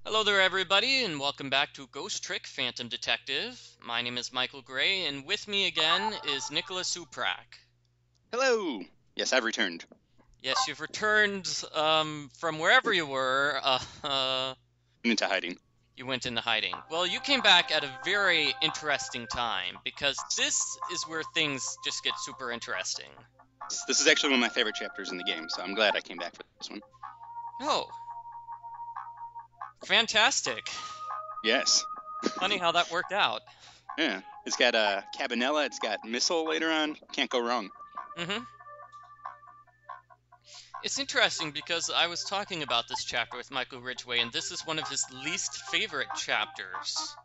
Hello there, everybody, and welcome back to Ghost Trick Phantom Detective. My name is Michael Gray, and with me again is Nicholas Uprak. Hello! Yes, I've returned. Yes, you've returned from wherever you were. Into hiding. You went into hiding. Well, you came back at a very interesting time because this is where things just get super interesting. This is actually one of my favorite chapters in the game, so I'm glad I came back for this one. Oh, fantastic! Yes. Funny how that worked out. Yeah. It's got Cabanela, it's got Missile later on. Can't go wrong. Mm-hmm. It's interesting because I was talking about this chapter with Michael Ridgway, and this is one of his least favorite chapters.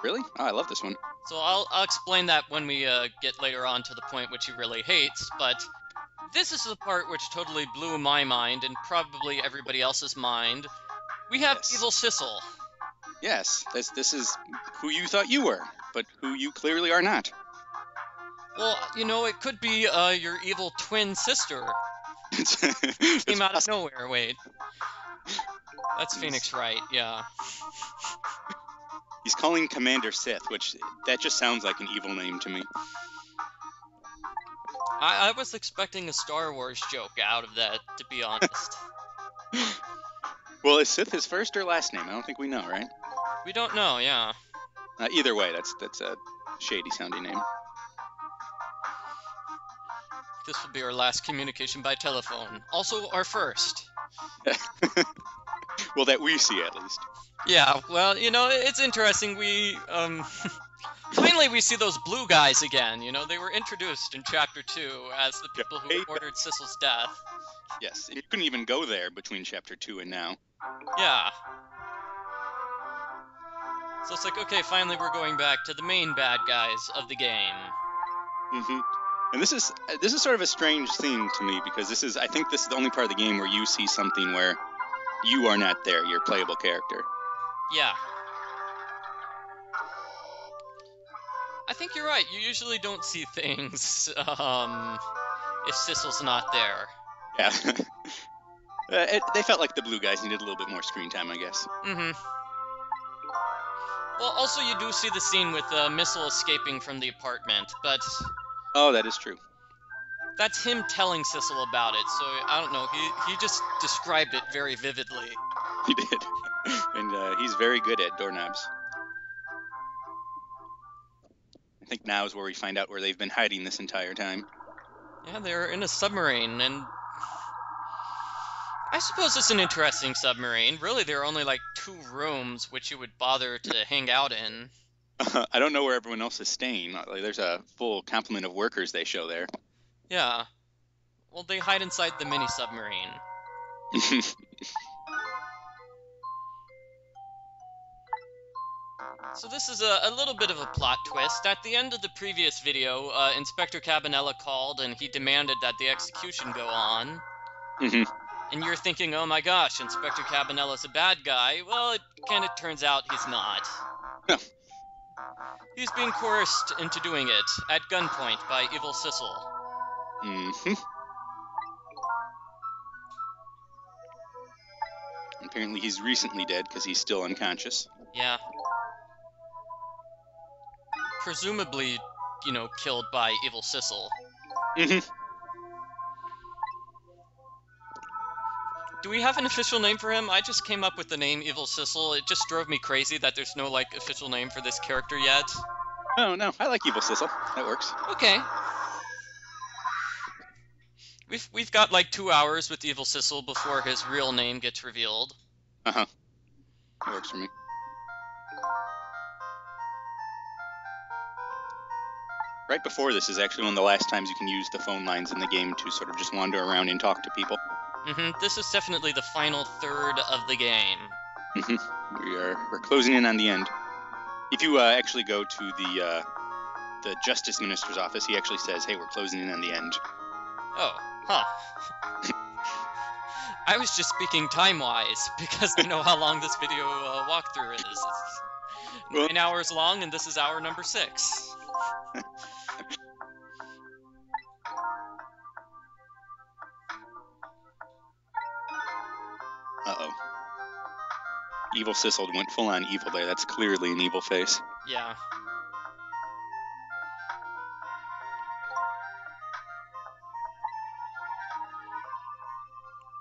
Really? Oh, I love this one. So I'll explain that when we get later on to the point which he really hates, but this is the part which totally blew my mind and probably everybody else's mind. We have Yes. Evil Sissel. Yes, this is who you thought you were, but who you clearly are not. Well, it could be your evil twin sister. It's Came out of possible. nowhere, wait. That's Phoenix Wright, yeah. He's calling Commander Sith, which that just sounds like an evil name to me. I was expecting a Star Wars joke out of that, to be honest. Well, is Sith his first or last name? I don't think we know, right? We don't know, yeah. Either way, that's a shady sounding name. This will be our last communication by telephone. Also, our first. Well, that we see at least. Yeah, well, it's interesting. We, finally we see those blue guys again. They were introduced in Chapter 2 as the people who ordered Sissel's death. Yes, and you couldn't even go there between Chapter 2 and now. Yeah. So it's like, okay, finally we're going back to the main bad guys of the game. Mm-hmm. And this is sort of a strange thing to me, because I think this is the only part of the game where you see something where you are not there, your playable character. Yeah. I think you're right. You usually don't see things, if Sissel's not there. Yeah. They felt like the blue guys needed a little bit more screen time, I guess. Mm-hmm. Well, also you do see the scene with Missile escaping from the apartment, but... Oh, that is true. That's him telling Sissel about it, so I don't know, he just described it very vividly. He did. And he's very good at doorknobs. I think now is where we find out where they've been hiding this entire time. Yeah, they're in a submarine, and I suppose it's an interesting submarine. Really, there are only like 2 rooms which you would bother to hang out in. I don't know where everyone else is staying. Like, there's a full complement of workers they show there. Yeah. Well, they hide inside the mini submarine. So this is a little bit of a plot twist. At the end of the previous video, Inspector Cabanela called and he demanded that the execution go on. Mm-hmm. And you're thinking, oh my gosh, Inspector Cabanela's a bad guy. Well, it kind of turns out he's not. No. He's being coerced into doing it at gunpoint by Evil Sissel. Mm-hmm. Apparently he's recently dead because he's still unconscious. Yeah. Presumably, killed by Evil Sissel. Mm-hmm. Do we have an official name for him? I just came up with the name Evil Sissel. It just drove me crazy that there's no, official name for this character yet. Oh, no. I like Evil Sissel. That works. Okay. We've got, 2 hours with Evil Sissel before his real name gets revealed. Uh-huh. That works for me. Right before this is actually one of the last times you can use the phone lines in the game to sort of just wander around and talk to people. This is definitely the final third of the game. We're closing in on the end. If you actually go to the Justice Minister's office, he actually says, "Hey, we're closing in on the end." Oh, huh. I was just speaking time-wise, because I know how long this video walkthrough is. It's 9 hours long, and this is hour number 6. Uh-oh. Evil Sissel went full on evil there. That's clearly an evil face. Yeah.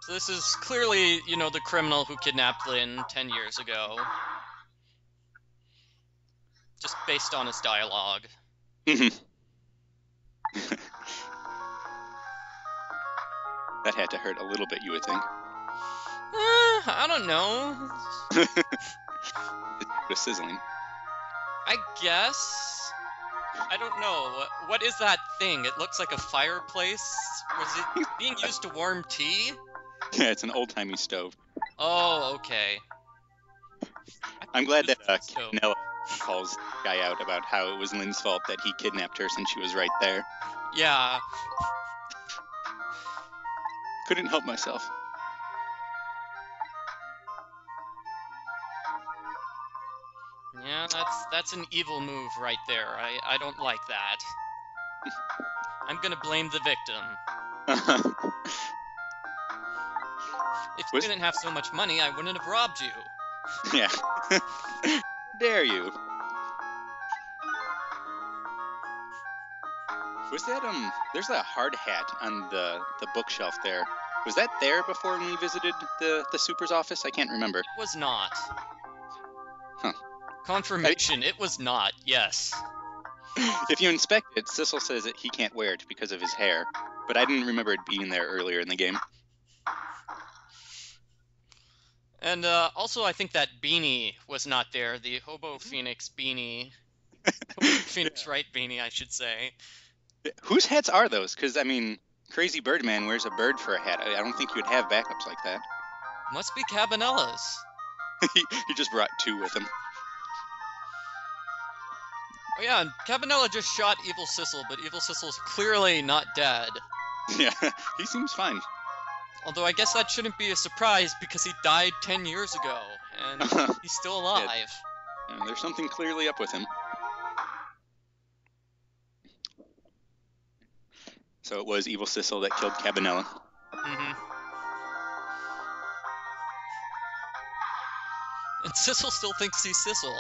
So this is clearly, the criminal who kidnapped Lynn 10 years ago. Just based on his dialogue. That had to hurt a little bit, you would think. I don't know. It was sizzling. I guess. I don't know. What is that thing? It looks like a fireplace. Was it being used to warm tea? Yeah, it's an old-timey stove. Oh, okay. I'm glad that Cabanela calls the guy out about how it was Lynn's fault that he kidnapped her since she was right there. Yeah. Couldn't help myself. Yeah, that's an evil move right there. I don't like that. I'm gonna blame the victim. If you didn't have so much money, I wouldn't have robbed you. Yeah. Dare you. Was that, there's a hard hat on the bookshelf there. Was that there before when we visited the super's office? I can't remember. It was not. Huh. Confirmation, it was not, yes. If you inspect it, Sissel says that he can't wear it because of his hair, but I didn't remember it being there earlier in the game. And also, I think that beanie was not there, the Hobo Phoenix beanie. Phoenix Wright beanie, I should say. Whose hats are those? Because, I mean, Crazy Birdman wears a bird for a hat. I don't think you would have backups like that. Must be Cabanela's. He just brought two with him. Oh yeah, and Cabanela just shot Evil Sissel, but Evil Sissel's clearly not dead. Yeah, he seems fine. Although I guess that shouldn't be a surprise because he died 10 years ago, and he's still alive. Yeah, there's something clearly up with him. So it was Evil Sissel that killed Cabanela. Mm-hmm. And Sissel still thinks he's Sissel.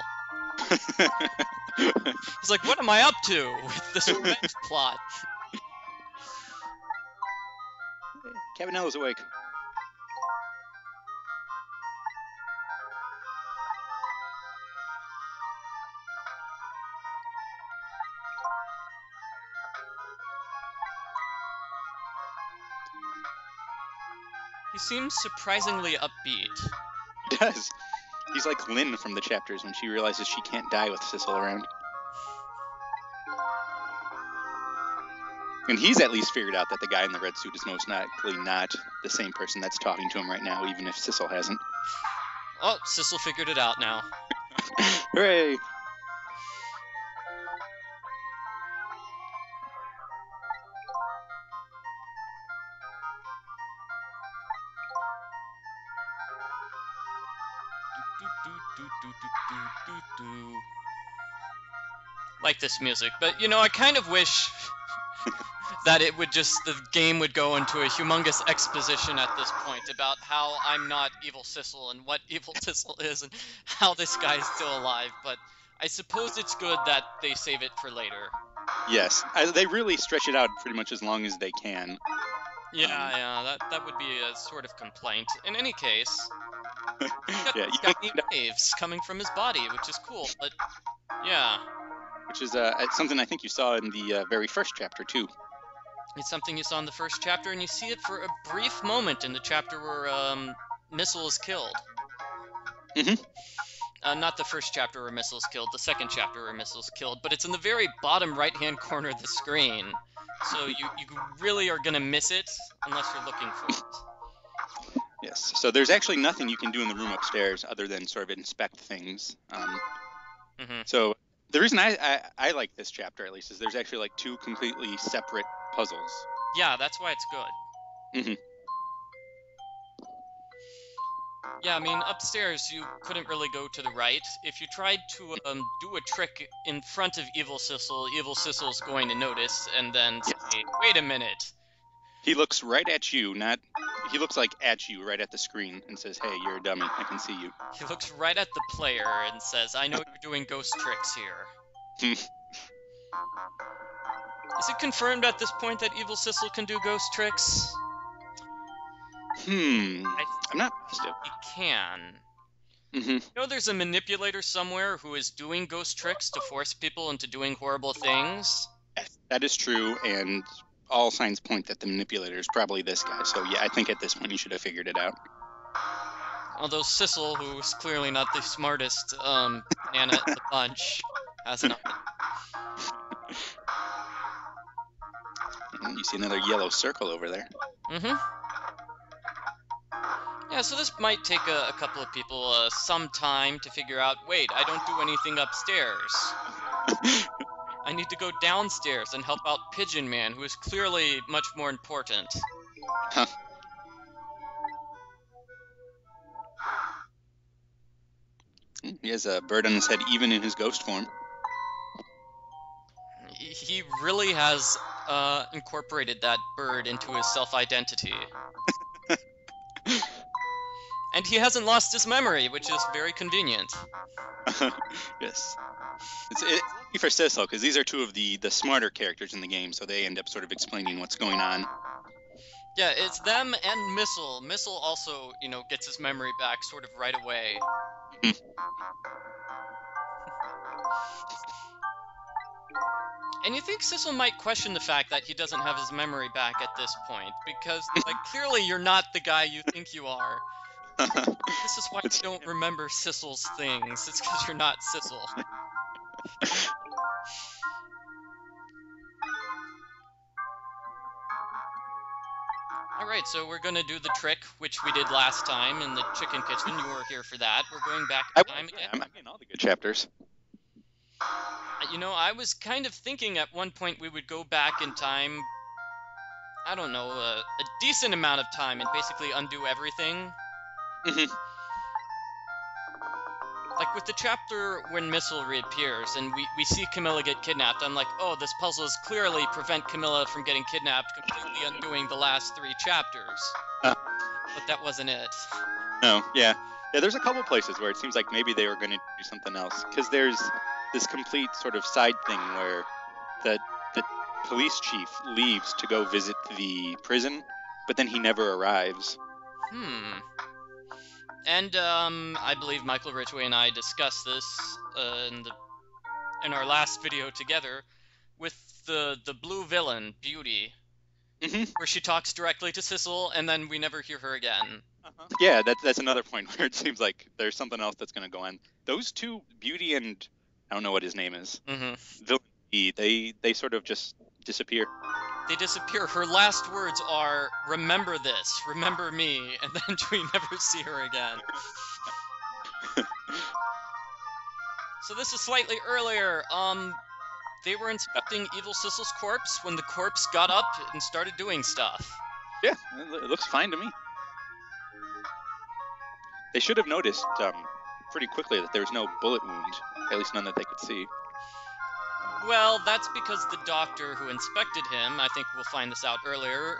He's like, what am I up to with this revenge plot? Cabanela's awake. He seems surprisingly upbeat. He does. He's like Lynn from the chapters when she realizes she can't die with Sissel around. And he's at least figured out that the guy in the red suit is most likely not the same person that's talking to him right now, even if Sissel hasn't. Oh, Sissel figured it out now. Hooray! Like this music, but I kind of wish that the game would go into a humongous exposition at this point about how I'm not Evil Sissel and what Evil Sissel is and how this guy's still alive, but I suppose it's good that they save it for later. Yes, they really stretch it out pretty much as long as they can. Yeah, that would be a sort of complaint. In any case, he's got waves coming from his body, which is cool, but yeah. Which is something I think you saw in the very first chapter, too. It's something you saw in the first chapter, and you see it for a brief moment in the chapter where Missile is killed. Mm-hmm. Not the first chapter where Missile is killed, the second chapter where Missile is killed, but it's in the very bottom right-hand corner of the screen. So you really are going to miss it unless you're looking for it. Yes, so there's actually nothing you can do in the room upstairs other than sort of inspect things. So the reason I like this chapter, at least, is there's actually like two completely separate puzzles. Yeah, that's why it's good. Mm-hmm. Yeah, I mean, upstairs you couldn't really go to the right. If you tried to do a trick in front of Evil Sissel's going to notice and then say, wait a minute. He looks right at you, he looks like at you right at the screen and says, "Hey, you're a dummy. I can see you." He looks right at the player and says, "I know you're doing ghost tricks here." Is it confirmed at this point that Evil Sissel can do ghost tricks? I'm not positive. He can. Mm-hmm. You know, there's a manipulator somewhere who is doing ghost tricks to force people into doing horrible things. Yes, that is true, and all signs point that the manipulator is probably this guy. So yeah, I think at this point you should have figured it out. Although Sissel, who's clearly not the smartest banana in the bunch, has not. You see another yellow circle over there. Mm-hmm. Yeah, so this might take a couple of people some time to figure out, wait, I don't do anything upstairs. I need to go downstairs and help out Pigeon Man, who is clearly much more important. Huh. He has a bird on his head even in his ghost form. He really has incorporated that bird into his self-identity. And he hasn't lost his memory, which is very convenient. Yes. It's lucky for Sissel, because these are two of the smarter characters in the game, so they end up sort of explaining what's going on. Yeah, it's them and Missile. Missile also, gets his memory back sort of right away. And you think Sissel might question the fact that he doesn't have his memory back at this point, because, clearly you're not the guy you think you are. This is why you don't remember Sissel's things. It's because you're not Sissel. Alright, so we're gonna do the trick, which we did last time in the chicken kitchen. You were here for that. We're going back in time again. I'm getting all the good chapters. I was kind of thinking at one point we would go back in time, I don't know, a decent amount of time and basically undo everything. Mm-hmm. Like with the chapter when Missile reappears and we see Camilla get kidnapped, I'm like, oh, this puzzle is clearly prevent Camilla from getting kidnapped, completely undoing the last 3 chapters. But that wasn't it. No, yeah. Yeah, there's a couple places where it seems like maybe they were going to do something else. Because there's this complete sort of side thing where the police chief leaves to go visit the prison, but then he never arrives. And I believe Michael Ridgway and I discussed this in our last video together with the blue villain, Beauty, where she talks directly to Sissel, and then we never hear her again. Yeah, that's another point where it seems like there's something else that's going to go on. Those two, Beauty and I don't know what his name is, Villain E, they sort of just disappear. They disappear. Her last words are, "Remember this, remember me," and then we never see her again. So this is slightly earlier. They were inspecting Evil Sissel's corpse when the corpse got up and started doing stuff. Yeah, it looks fine to me. They should have noticed pretty quickly that there was no bullet wound, at least none that they could see. Well, that's because the doctor who inspected him, I think we'll find this out earlier,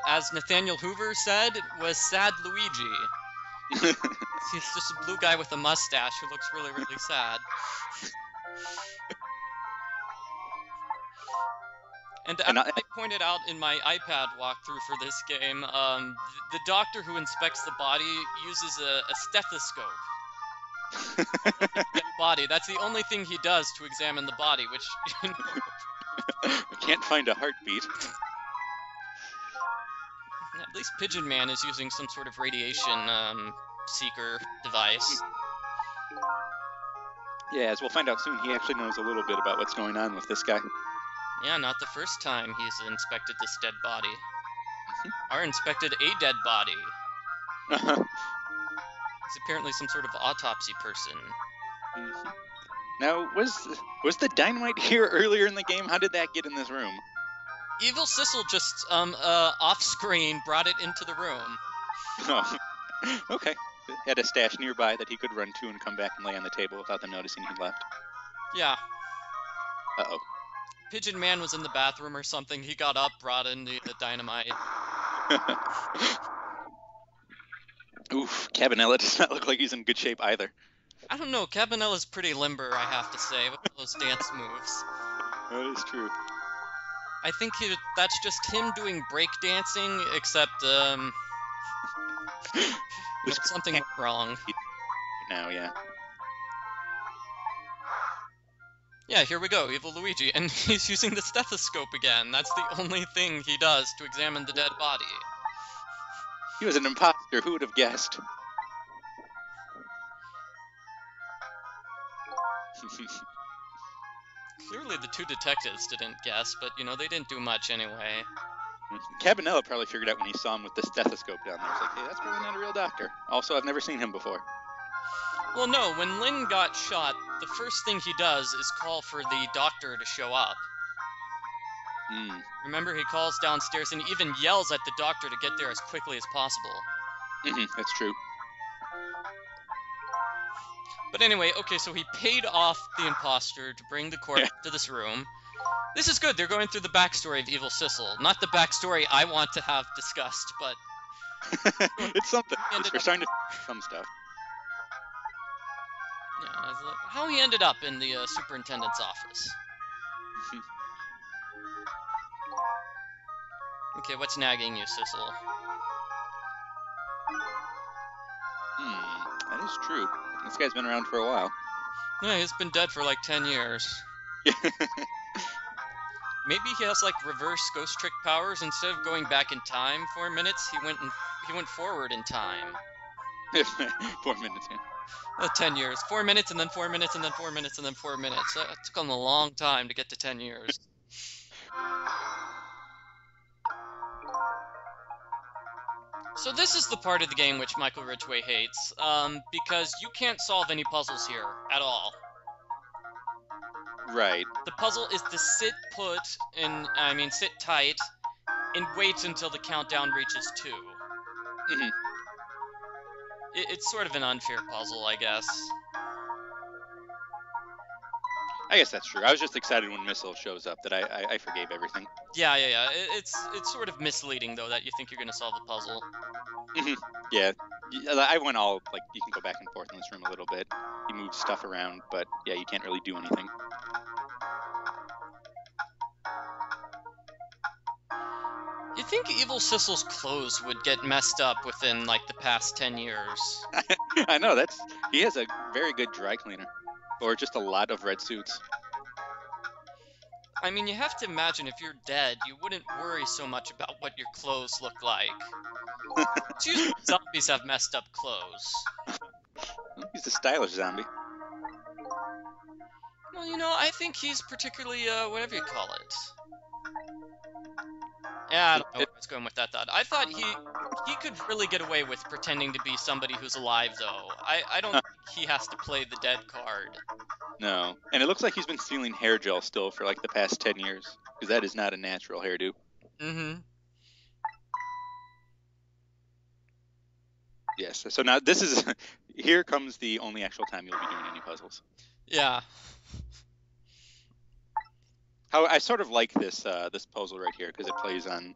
as Nathaniel Hoover said, was Sad Luigi. He's just a blue guy with a mustache who looks really, really sad. And as I pointed out in my iPad walkthrough for this game, the doctor who inspects the body uses a stethoscope. Body. That's the only thing he does to examine the body, which can't find a heartbeat. At least Pigeon Man is using some sort of radiation seeker device. Yeah, as we'll find out soon, he actually knows a little bit about what's going on with this guy. Yeah, not the first time he's inspected this dead body. Or inspected a dead body. He's apparently some sort of autopsy person. Now, was the dynamite here earlier in the game? How did that get in this room? Evil Sissel just, off-screen brought it into the room. Oh, okay. Had a stash nearby that he could run to and come back and lay on the table without them noticing he'd left. Yeah. Uh-oh. Pigeon Man was in the bathroom or something. He got up, brought in the dynamite. Oof, Cabanela does not look like he's in good shape either. I don't know, Cabanela's pretty limber, I have to say, with those dance moves. That is true. I think that's just him doing break dancing, except, something went wrong. Now, yeah. Yeah, here we go, Evil Luigi, and he's using the stethoscope again. That's the only thing he does to examine the dead body. He was an imposter, who would have guessed? Clearly the two detectives didn't guess, but, they didn't do much anyway. Cabanela probably figured out when he saw him with the stethoscope down there. He's like, hey, that's probably not a real doctor. Also, I've never seen him before. Well, no, when Lynn got shot, the first thing he does is call for the doctor to show up. Remember, he calls downstairs and even yells at the doctor to get there as quickly as possible. That's true. But anyway, okay, so he paid off the imposter to bring the corpse to this room. This is good. They're going through the backstory of Evil Sissel. Not the backstory I want to have discussed, but... It's something. We're starting to some stuff. Yeah, how he ended up in the superintendent's office. Okay, what's nagging you, Sissel? That is true. This guy's been around for a while. Yeah, he's been dead for like 10 years. Maybe he has like reverse ghost trick powers. Instead of going back in time 4 minutes, he went forward in time. 4 minutes, yeah. 10 years. 4 minutes and then 4 minutes and then 4 minutes and then 4 minutes. It took him a long time to get to 10 years. So this is the part of the game which Michael Ridgway hates, because you can't solve any puzzles here at all. Right. The puzzle is to sit tight, and wait until the countdown reaches 2. It's sort of an unfair puzzle, I guess. I guess that's true. I was just excited when Missile shows up that I forgave everything. Yeah. It's sort of misleading, though, that you think you're going to solve the puzzle. Yeah. I went all, like, you can go back and forth in this room a little bit. You move stuff around, but, yeah, you can't really do anything. You think Evil Sissel's clothes would get messed up within, like, the past 10 years? I know, he has a very good dry cleaner. Or just a lot of red suits. I mean, you have to imagine if you're dead, you wouldn't worry so much about what your clothes look like. It's usually zombies have messed up clothes. He's a stylish zombie. Well, I think he's particularly, whatever you call it. Yeah, I don't know where I was going with that thought. I thought he could really get away with pretending to be somebody who's alive, though. I don't think he has to play the dead card. No. And it looks like he's been stealing hair gel still for, like, the past 10 years. Because that is not a natural hairdo. Yes. So now this is... Here comes the only actual time you'll be doing any puzzles. Yeah. I sort of like this puzzle right here because it plays on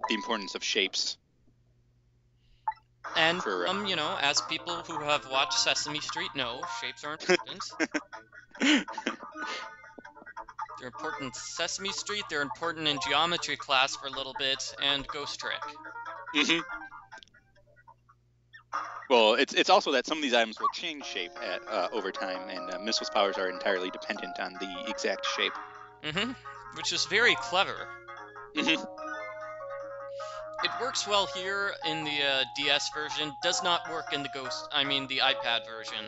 the importance of shapes. And, as people who have watched Sesame Street know, shapes are important. They're important in Sesame Street, they're important in geometry class for a little bit, and Ghost Trick. Well, it's also that some of these items will change shape over time, and Missile's powers are entirely dependent on the exact shape. Which is very clever. It works well here in the DS version, does not work in the iPad version.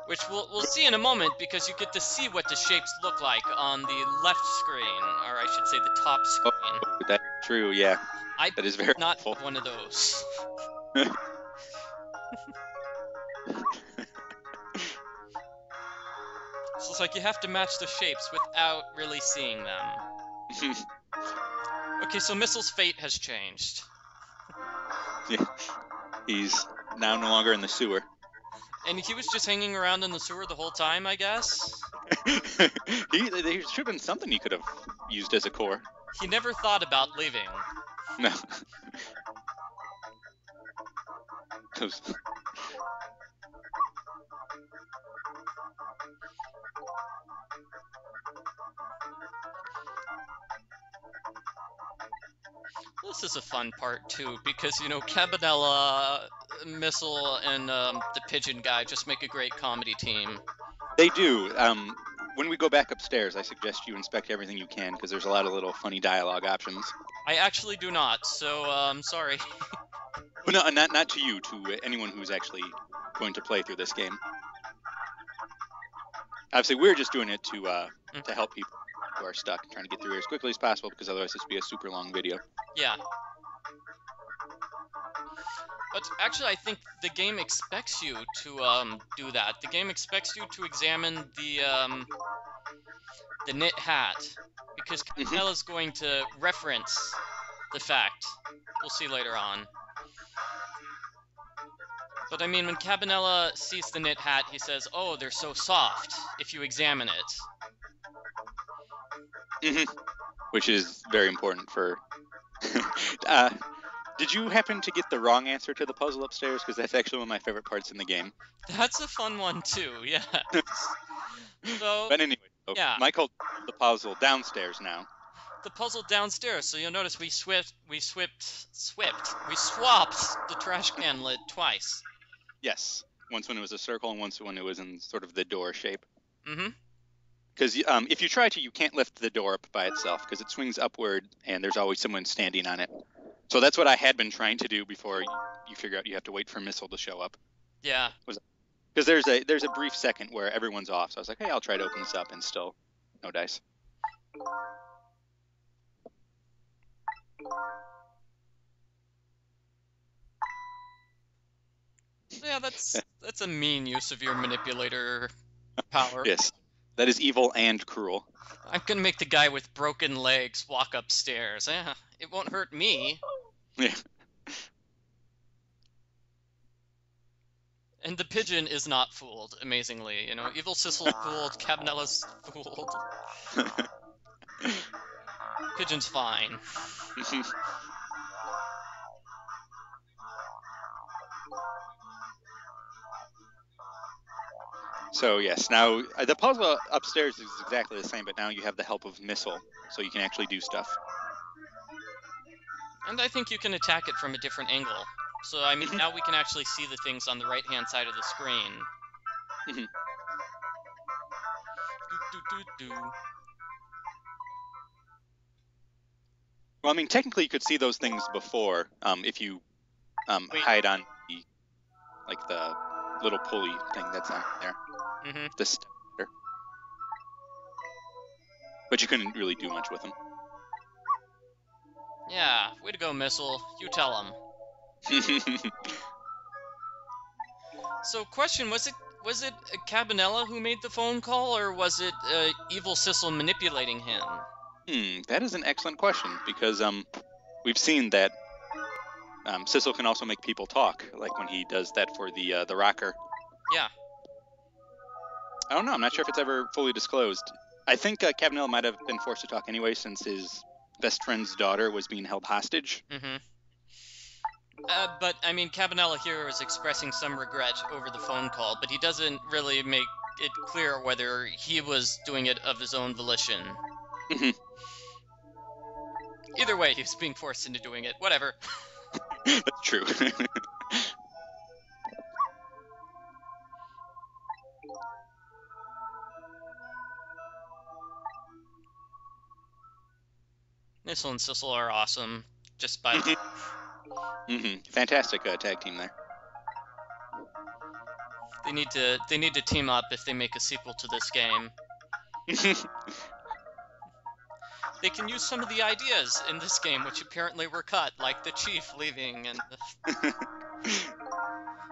Which we'll see in a moment, because you get to see what the shapes look like on the left screen, or I should say the top screen. Oh, that's true, yeah. That is very not helpful. One of those. So it's like you have to match the shapes without really seeing them. Okay, so Missile's fate has changed. Yeah. He's now no longer in the sewer. And he was just hanging around in the sewer the whole time, I guess? There should have been something he could have used as a core. He never thought about leaving. No. Those... This is a fun part too, because Cabanela, Missile, and the Pigeon guy just make a great comedy team. They do. When we go back upstairs, I suggest you inspect everything you can, because there's a lot of little funny dialogue options. I actually do not, so sorry. Well, no, not to you, to anyone who's actually going to play through this game. Obviously, we're just doing it to help people who are stuck, trying to get through it as quickly as possible, because otherwise this would be a super long video. Yeah. But actually, I think the game expects you to do that. The game expects you to examine the knit hat, because Cabanela's going to reference the fact. We'll see later on. But I mean, when Cabanela sees the knit hat, he says, "Oh, they're so soft if you examine it." Which is very important for... Did you happen to get the wrong answer to the puzzle upstairs? Because that's actually one of my favorite parts in the game. That's a fun one too, yeah. So, but anyway, yeah. Michael, the puzzle downstairs now. The puzzle downstairs. So you'll notice we swapped the trash can lid twice. Yes, once when it was a circle and once when it was in sort of the door shape. Mm-hmm. Because if you try to, you can't lift the door up by itself because it swings upward and there's always someone standing on it. So that's what I had been trying to do before you figure out you have to wait for Missile to show up. Yeah. Because there's a brief second where everyone's off, so I was like, hey, I'll try to open this up, and still no dice. Yeah, that's a mean use of your manipulator power. Yes, that is evil and cruel. I'm gonna make the guy with broken legs walk upstairs. Yeah, it won't hurt me. Yeah. And the pigeon is not fooled, amazingly. Evil Sissel fooled, Cabanela's fooled. Pigeon's fine. So yes, now the puzzle upstairs is exactly the same, but now you have the help of Missile, so you can actually do stuff. And I think you can attack it from a different angle. So, I mean, now we can actually see the things on the right-hand side of the screen. Well, I mean, technically you could see those things before, if you hide on the little pulley thing that's on there. The stepper. But you couldn't really do much with them. Yeah, way to go, Missile. You tell him. So, question, was it Cabanela who made the phone call, or was it Evil Sissel manipulating him? That is an excellent question, because we've seen that Sissel can also make people talk, like when he does that for the rocker. Yeah. I don't know. I'm not sure if it's ever fully disclosed. I think Cabanela might have been forced to talk anyway, since his best friend's daughter was being held hostage. But, I mean, Cabanela here is expressing some regret over the phone call, but he doesn't really make it clear whether he was doing it of his own volition. Either way, he was being forced into doing it. Whatever. That's true. Missile and Sissel are awesome, just by... Fantastic tag team there. They need to team up if they make a sequel to this game. They can use some of the ideas in this game, which apparently were cut, like the chief leaving and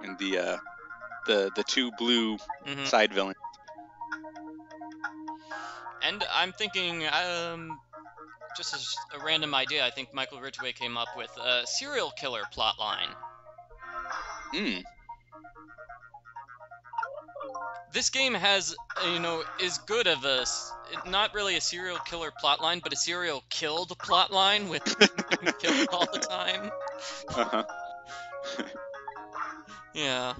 and the two blue side villains. And I'm thinking, just as a random idea, I think Michael Ridgway came up with a serial killer plotline. This game has, is good of not really a serial killer plotline, but a serial killed plotline with killed all the time. Yeah.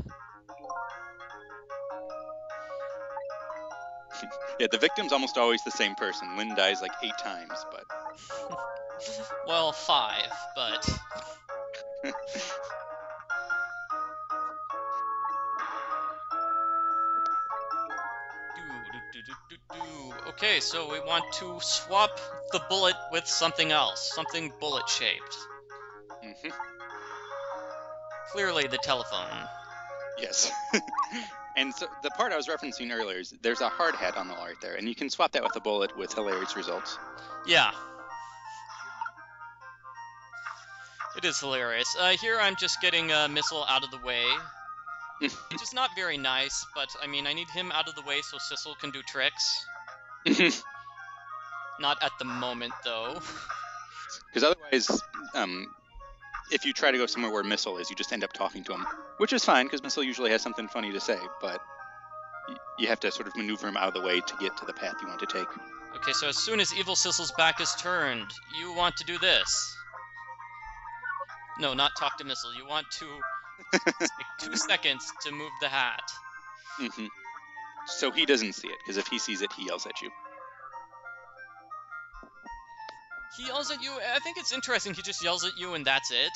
Yeah, the victim's almost always the same person. Lynn dies like 8 times, but... Well, 5, but... Okay, so we want to swap the bullet with something else, something bullet-shaped. Mm-hmm. Clearly the telephone. Yes. And so the part I was referencing earlier is there's a hard hat on the art there, and you can swap that with a bullet with hilarious results. Yeah. It is hilarious. Here I'm just getting a missile out of the way. Which is not very nice, but I mean, I need him out of the way so Sissel can do tricks. Not at the moment, though. Because otherwise, if you try to go somewhere where Missile is, you just end up talking to him. Which is fine, because Missile usually has something funny to say, but you have to sort of maneuver him out of the way to get to the path you want to take. Okay, so as soon as Evil Sissel's back is turned, you want to do this. No, not talk to Missile. You want to take 2 seconds to move the hat. Mm-hmm. So he doesn't see it, because if he sees it, he yells at you. He yells at you? I think it's interesting. He just yells at you and that's it.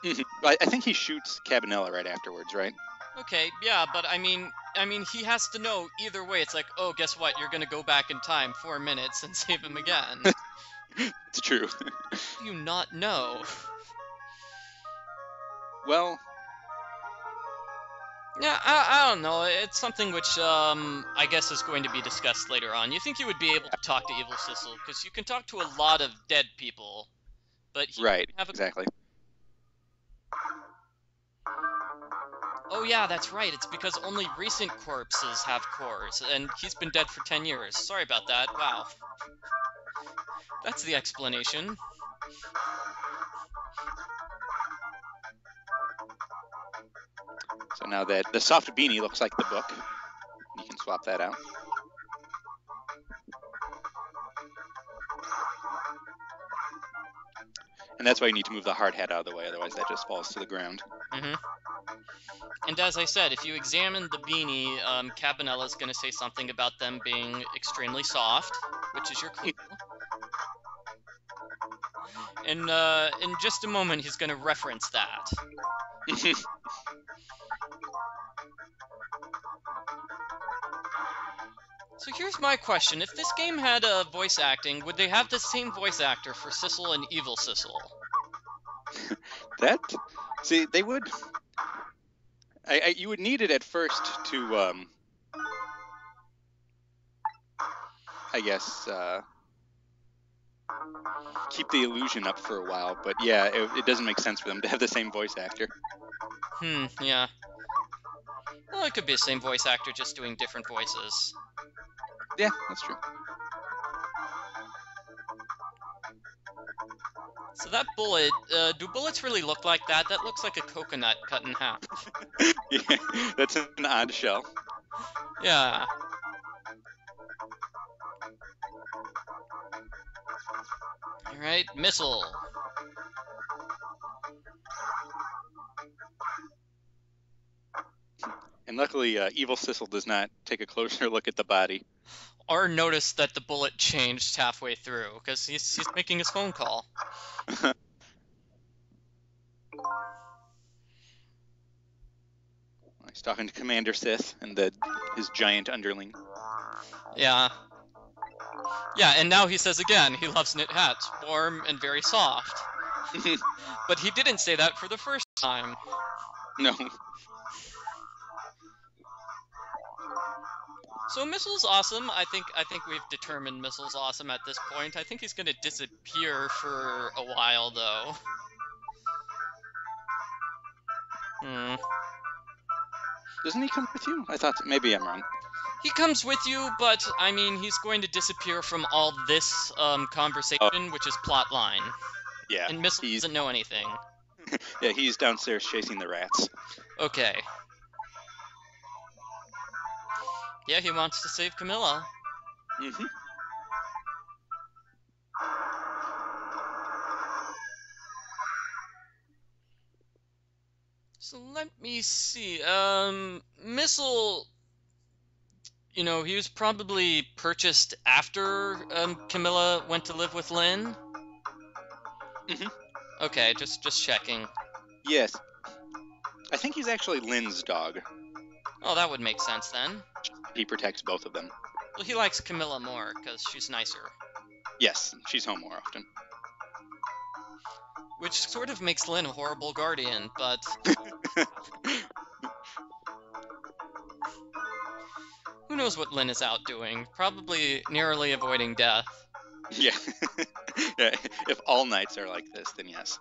Mm-hmm. I think he shoots Cabanela right afterwards, right? Okay, yeah, but I mean, he has to know either way. It's like, oh, guess what? You're gonna go back in time 4 minutes and save him again. It's true. Do you not know? Well... Yeah, I don't know. It's something which, I guess is going to be discussed later on. You think you would be able to talk to Evil Sissel, because you can talk to a lot of dead people, but he right, have a... exactly. Oh yeah, that's right. It's because only recent corpses have cores, and he's been dead for 10 years. Sorry about that. Wow. That's the explanation. So now that the soft beanie looks like the book, you can swap that out. And that's why you need to move the hard hat out of the way, otherwise that just falls to the ground. Mm-hmm. And as I said, if you examine the beanie, Cabanela's going to say something about them being extremely soft, which is your clue. And in just a moment, he's going to reference that. So here's my question. If this game had voice acting, would they have the same voice actor for Sissel and Evil Sissel? See, they would... you would need it at first to, I guess, keep the illusion up for a while. But yeah, it doesn't make sense for them to have the same voice actor. Yeah. Well, it could be the same voice actor, just doing different voices. Yeah, that's true. So that bullet, do bullets really look like that? That looks like a coconut cut in half. Yeah, that's an odd shell. Yeah. Alright, missile. And luckily, Evil Sissel does not take a closer look at the body. Or notice that the bullet changed halfway through, because he's making his phone call. He's talking to Commander Sith and his giant underling. Yeah. Yeah, and now he says again, he loves knit hats, warm and very soft. But he didn't say that for the first time. No. So Missile's awesome. I think we've determined Missile's awesome at this point. I think he's gonna disappear for a while, though. Doesn't he come with you? I thought maybe I'm wrong. He comes with you, but I mean, he's going to disappear from all this conversation, which is plot line. Yeah. And Missile doesn't know anything. Yeah, he's downstairs chasing the rats. Okay. Yeah, he wants to save Camilla. Mm-hmm. So Let me see. Missile, he was probably purchased after Camilla went to live with Lynn. Mm-hmm. Okay, just checking. Yes. I think he's actually Lynn's dog. Oh, that would make sense then. He protects both of them. Well, he likes Camilla more because she's nicer. Yes, she's home more often. Which sort of makes Lynn a horrible guardian, but... Who knows what Lynn is out doing? Probably narrowly avoiding death. Yeah. Yeah. If all nights are like this, then yes.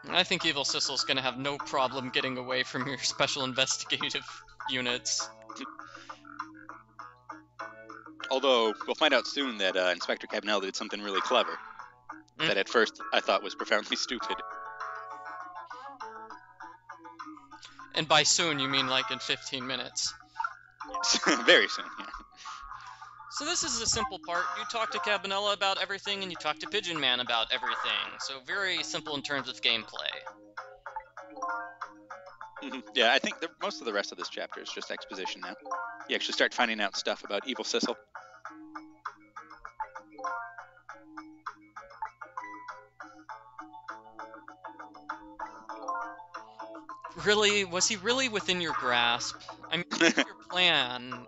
I think Evil Sissel's gonna have no problem getting away from your special investigative units. Although, we'll find out soon that Inspector Cabanela did something really clever. That at first I thought was profoundly stupid. And by soon, you mean like in 15 minutes. Yes. Very soon, yeah. So this is a simple part. You talk to Cabanela about everything, and you talk to Pigeon Man about everything. So very simple in terms of gameplay. Yeah, I think most of the rest of this chapter is just exposition now. You actually start finding out stuff about Evil Sissel. Really? Was he really within your grasp? I mean, what's your plan?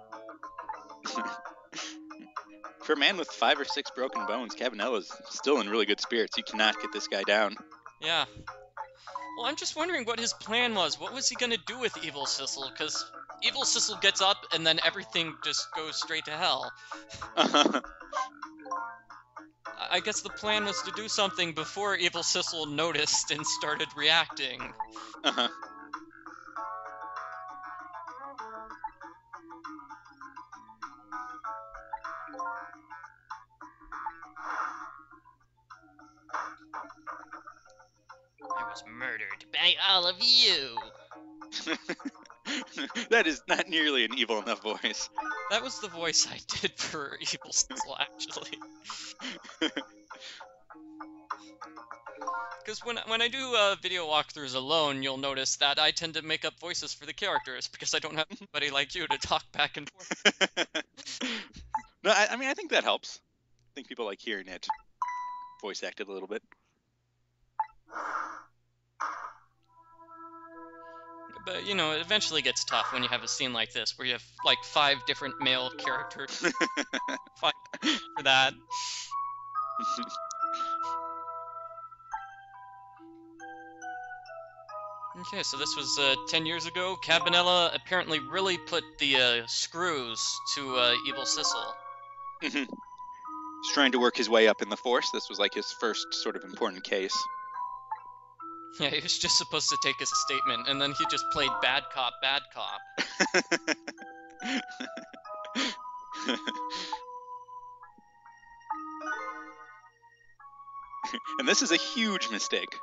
For a man with 5 or 6 broken bones, Cabanela's still in really good spirits. You cannot get this guy down. Yeah. Well, I'm just wondering what his plan was. What was he gonna do with Evil Sissel? Because Evil Sissel gets up and then everything just goes straight to hell. I guess the plan was to do something before Evil Sissel noticed and started reacting. Uh-huh. I was murdered by all of you. That is not nearly an evil enough voice. That was the voice I did for Evil Sissel, actually. Because when I do video walkthroughs alone, you'll notice that I tend to make up voices for the characters, because I don't have anybody like you to talk back and forth. No, I mean, I think that helps. I think people like hearing it voice acted a little bit. But, it eventually gets tough when you have a scene like this, where you have, like, 5 different male characters. Fight for that. Okay, so this was 10 years ago. Cabanela apparently really put the screws to Evil Sissel. He's trying to work his way up in the force. This was like his first sort of important case. Yeah, he was just supposed to take his statement, and then he just played bad cop, bad cop. And this is a huge mistake.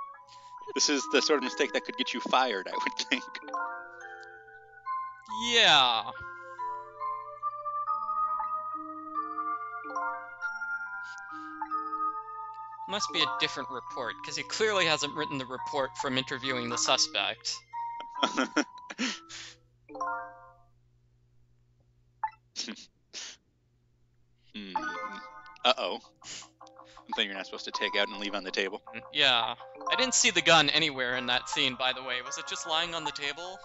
This is the sort of mistake that could get you fired, I would think. Yeah. Must be a different report, because he clearly hasn't written the report from interviewing the suspect. Uh-oh. Something you're not supposed to take out and leave on the table. Yeah. I didn't see the gun anywhere in that scene, by the way. Was it just lying on the table?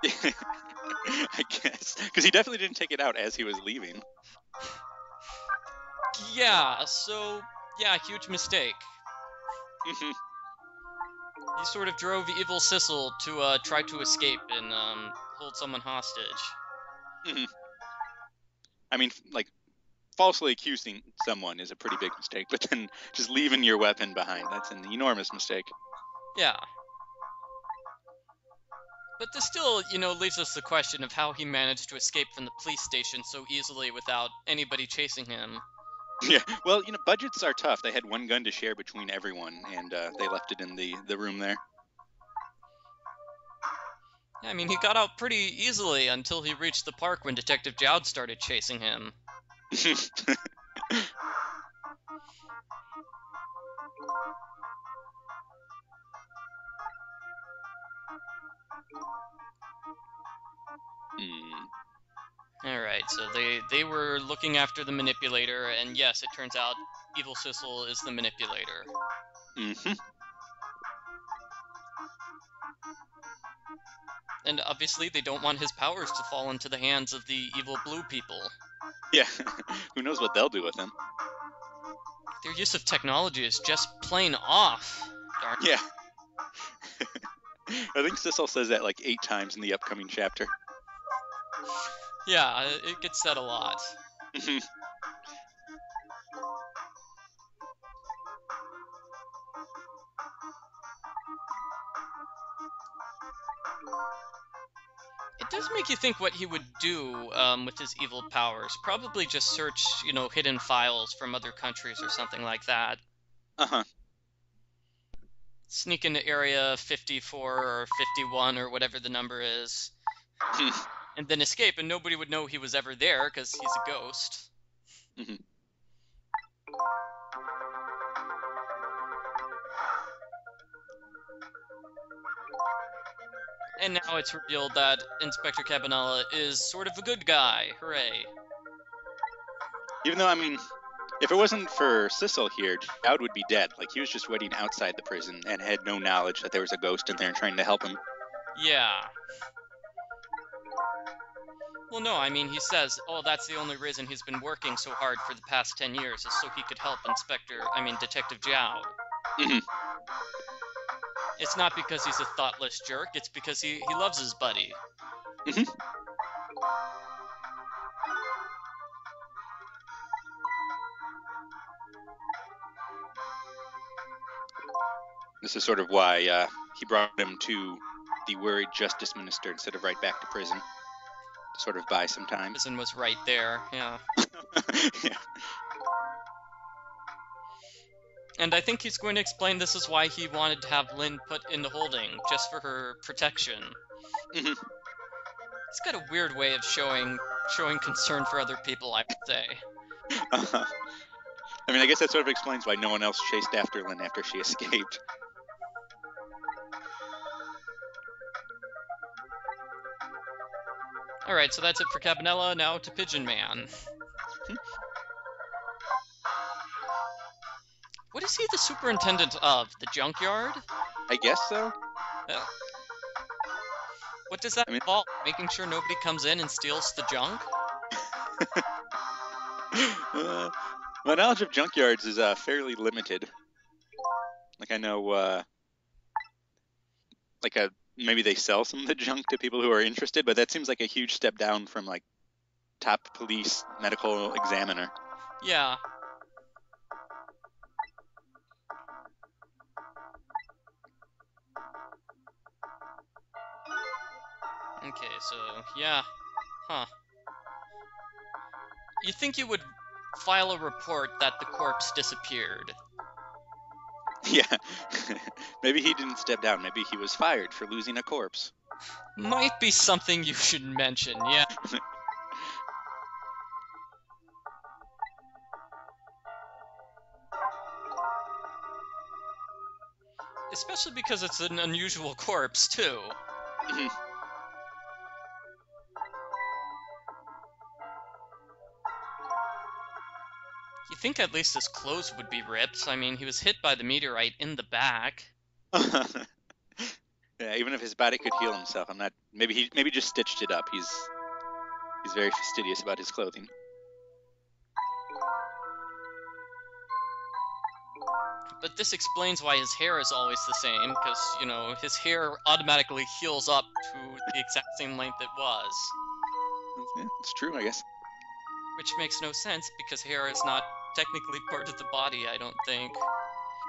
I guess. Because he definitely didn't take it out as he was leaving. Yeah, so... Yeah, huge mistake. He sort of drove Evil Sissel to try to escape and hold someone hostage. I mean, like, falsely accusing someone is a pretty big mistake, but then just leaving your weapon behind, that's an enormous mistake. Yeah. But this still, leaves us the question of how he managed to escape from the police station so easily without anybody chasing him. Yeah, well, budgets are tough. They had one gun to share between everyone, and they left it in the room there. Yeah, I mean, he got out pretty easily until he reached the park when Detective Jowd started chasing him. Alright, so they were looking after the manipulator, and yes, it turns out Evil Sissel is the manipulator. And obviously they don't want his powers to fall into the hands of the evil blue people. Yeah, who knows what they'll do with him. Their use of technology is just plain off. Darn. Yeah. I think Sissel says that like 8 times in the upcoming chapter. Yeah, it gets said a lot. It does make you think what he would do with his evil powers. Probably just search, hidden files from other countries or something like that. Sneak into area 54 or 51 or whatever the number is. And then escape, and nobody would know he was ever there because he's a ghost. And now it's revealed that Inspector Cabanela is sort of a good guy. Hooray. Even though, I mean, if it wasn't for Sissel here, Dowd would be dead. Like, he was just waiting outside the prison and had no knowledge that there was a ghost in there trying to help him. Yeah. Well, no, I mean, he says, that's the only reason he's been working so hard for the past 10 years is so he could help Detective Dowd. It's not because he's a thoughtless jerk, it's because he loves his buddy. This is sort of why he brought him to the worried justice minister instead of right back to prison. To sort of buy some time. Prison was right there, yeah. Yeah. And I think he's going to explain this is why he wanted to have Lynn put into holding, just for her protection. He's got a weird way of showing concern for other people, I would say. I mean, I guess that sort of explains why no one else chased after Lynn after she escaped. Alright, so that's it for Cabanela, now to Pigeon Man. What is he the superintendent of? The junkyard? I guess so. What does that involve? Making sure nobody comes in and steals the junk? My knowledge of junkyards is fairly limited. Like, I know, maybe they sell some of the junk to people who are interested, but that seems like a huge step down from, like, top police medical examiner. Yeah. Okay, so, yeah. Huh. You think you would file a report that the corpse disappeared? Yeah. Maybe he didn't step down. Maybe he was fired for losing a corpse. Might be something you should mention, yeah. Especially because it's an unusual corpse, too. You think at least his clothes would be ripped. I mean, he was hit by the meteorite in the back. Yeah, even if his body could heal himself, I'm not. Maybe he just stitched it up. He's very fastidious about his clothing. But this explains why his hair is always the same, because, his hair automatically heals up to the exact same length it was. Yeah, it's true, I guess. Which makes no sense, because hair is not technically part of the body, I don't think.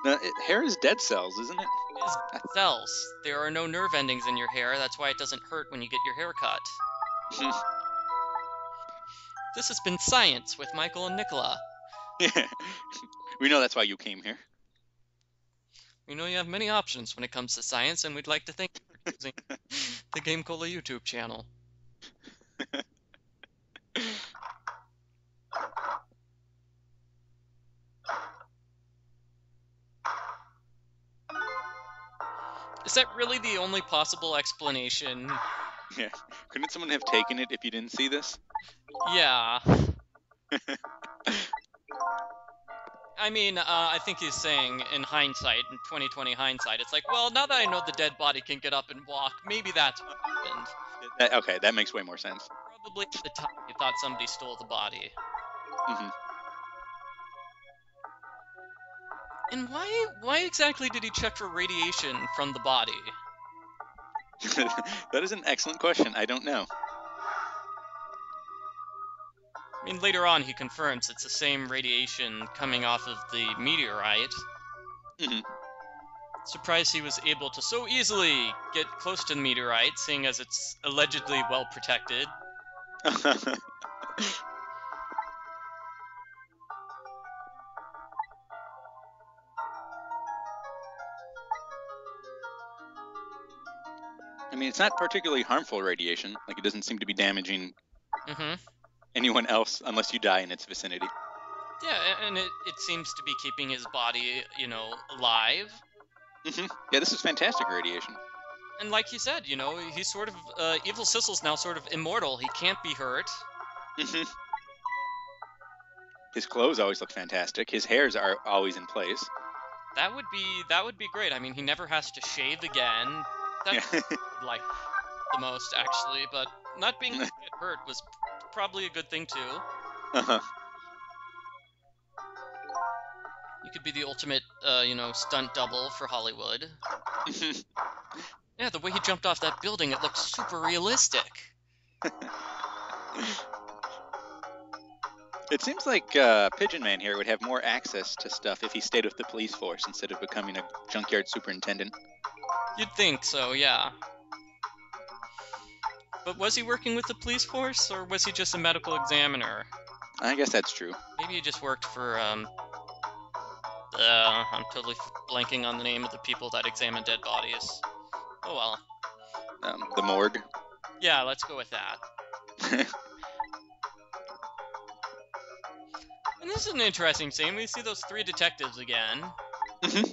No, hair is dead cells, isn't it? It is dead cells. There are no nerve endings in your hair, that's why it doesn't hurt when you get your hair cut. This has been Science with Michael and Nicola. Yeah. We know that's why you came here. We know you have many options when it comes to science, and we'd like to thank you for using the Game Cola YouTube channel. Is that really the only possible explanation? Yeah. Couldn't someone have taken it if you didn't see this? Yeah. I mean, I think he's saying in hindsight, in 2020 hindsight, it's like, well, now that I know the dead body can get up and walk, maybe that's what happened. Okay, that makes way more sense. Probably at the time he thought somebody stole the body. Mm-hmm. And why exactly did he check for radiation from the body? That is an excellent question. I don't know. I mean, later on he confirms it's the same radiation coming off of the meteorite. Mm-hmm. Surprised he was able to so easily get close to the meteorite, seeing as it's allegedly well protected. I mean, it's not particularly harmful radiation. Like, it doesn't seem to be damaging Mm-hmm. anyone else unless you die in its vicinity. Yeah, and it seems to be keeping his body, alive. Mm-hmm. Yeah, this is fantastic radiation. And like you said, he's sort of, Evil Sissel's now sort of immortal. He can't be hurt. Mm-hmm. His clothes always look fantastic. His hairs are always in place. That would be great. I mean, he never has to shave again. That's like the most, actually, but not being get hurt was probably a good thing too. Uh-huh. You could be the ultimate, stunt double for Hollywood. Yeah, the way he jumped off that building, it looked super realistic. It seems like Pigeon Man here would have more access to stuff if he stayed with the police force instead of becoming a junkyard superintendent. You'd think so, yeah. But was he working with the police force, or was he just a medical examiner? I guess that's true. Maybe he just worked for, I'm totally blanking on the name of the people that examine dead bodies. Oh well. The morgue? Yeah, let's go with that. And this is an interesting scene. We see those three detectives again. Mm-hmm.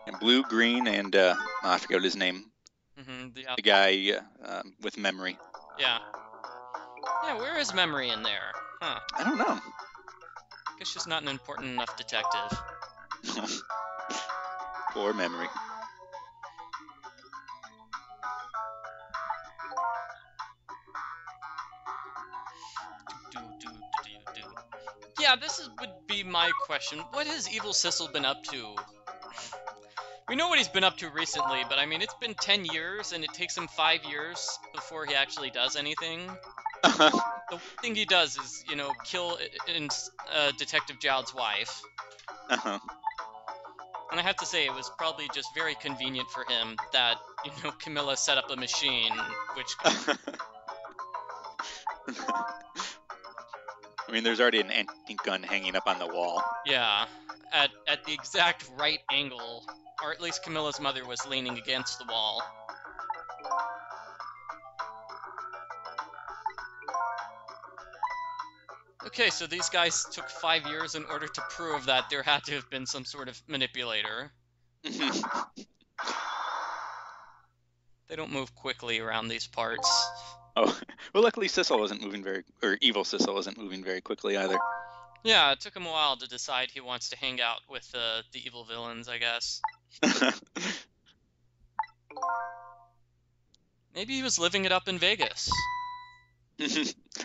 And Blue, Green, and I forget his name. Mm-hmm, the guy with memory. Yeah. Yeah, where is Memory in there? Huh. I don't know. Guess she's not an important enough detective. Poor Memory. Yeah, would be my question. What has Evil Sissel been up to? We know what he's been up to recently, but I mean, it's been 10 years, and it takes him 5 years before he actually does anything. The one thing he does is, kill Detective Jowd's wife. And I have to say, it was probably just very convenient for him that, Camilla set up a machine, which... I mean, there's already an antique gun hanging up on the wall. Yeah, at the exact right angle, or at least Camilla's mother was leaning against the wall. Okay, so these guys took 5 years in order to prove that there had to have been some sort of manipulator. They don't move quickly around these parts. Oh, well, luckily Sissel wasn't moving Evil Sissel wasn't moving very quickly either. Yeah, it took him a while to decide he wants to hang out with the evil villains, I guess. Maybe he was living it up in Vegas.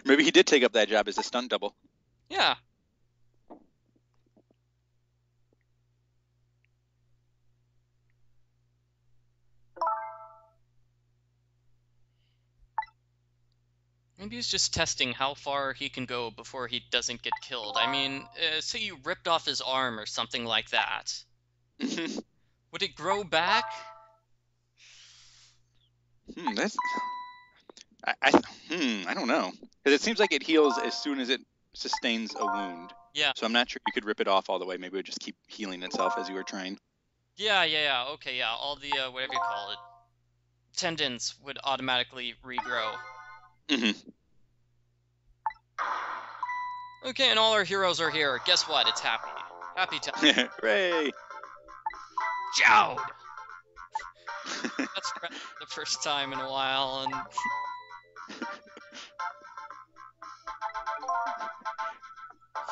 Maybe he did take up that job as a stunt double. Yeah. Maybe he's just testing how far he can go before he doesn't get killed. I mean, say you ripped off his arm or something like that. Would it grow back? I don't know. Because it seems like it heals as soon as it sustains a wound. Yeah. So I'm not sure you could rip it off all the way. Maybe it would just keep healing itself as you were trying. Yeah. Okay, yeah. All the, whatever you call it, tendons would automatically regrow. Okay, and all our heroes are here. Guess what? It's happy. Happy time. Hooray! Jowd! best friend the first time in a while, and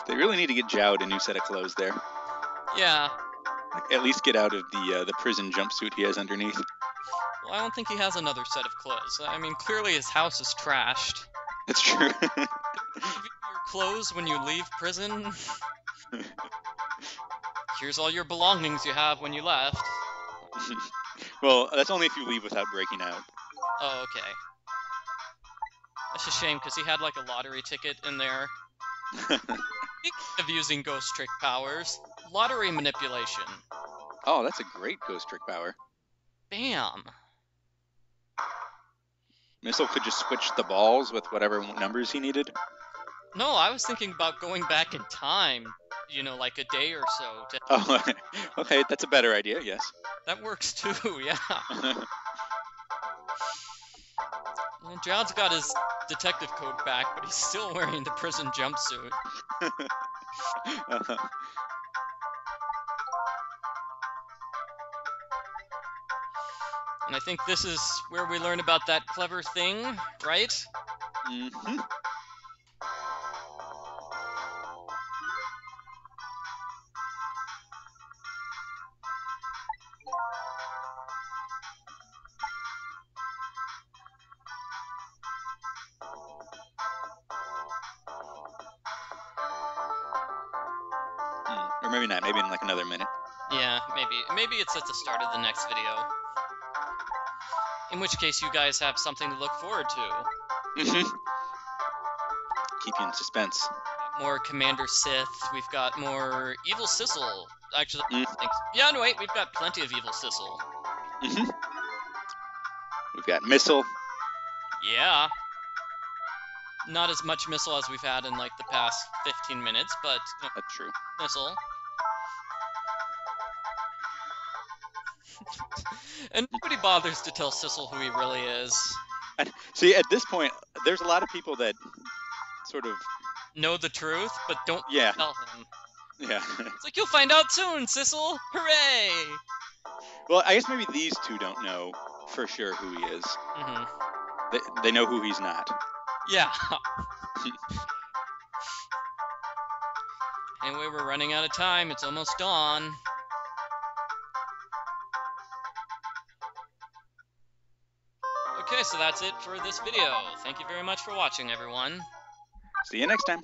They really need to get Jowd a new set of clothes there. yeah. At least get out of the prison jumpsuit he has underneath. Well, I don't think he has another set of clothes. I mean, clearly his house is trashed. That's true. Give you your clothes when you leave prison. Here's all your belongings you have when you left. Well, that's only if you leave without breaking out. Oh, okay. That's a shame, because he had, like, a lottery ticket in there. Speaking of using ghost trick powers, lottery manipulation. Oh, that's a great ghost trick power. Bam! Missile could just switch the balls with whatever numbers he needed. No, I was thinking about going back in time, you know, like a day or so. Oh, okay, that's a better idea, yes. That works too, yeah. Well, Jowd's got his detective coat back, but he's still wearing the prison jumpsuit. And I think this is where we learn about that clever thing, right? Mm-hmm. Or maybe not, maybe in like another minute. Yeah, maybe. Maybe it's at the start of the next video. In which case you guys have something to look forward to. Mm-hmm. Keep you in suspense. More Commander Sith. We've got more Evil Sissel. Actually, yeah, no, wait, we've got plenty of Evil Sissel. Mm-hmm. We've got Missile. Yeah. Not as much Missile as we've had in, like, the past 15 minutes, but... That's true. Missile. And nobody bothers to tell Sissel who he really is. And, see, at this point, there's a lot of people that sort of... know the truth, but don't tell him. Yeah. It's like, you'll find out soon, Sissel! Hooray! Well, I guess maybe these two don't know for sure who he is. Mm-hmm. They know who he's not. Yeah. Anyway, we're running out of time. It's almost dawn. Okay, so that's it for this video. Thank you very much for watching, everyone. See you next time.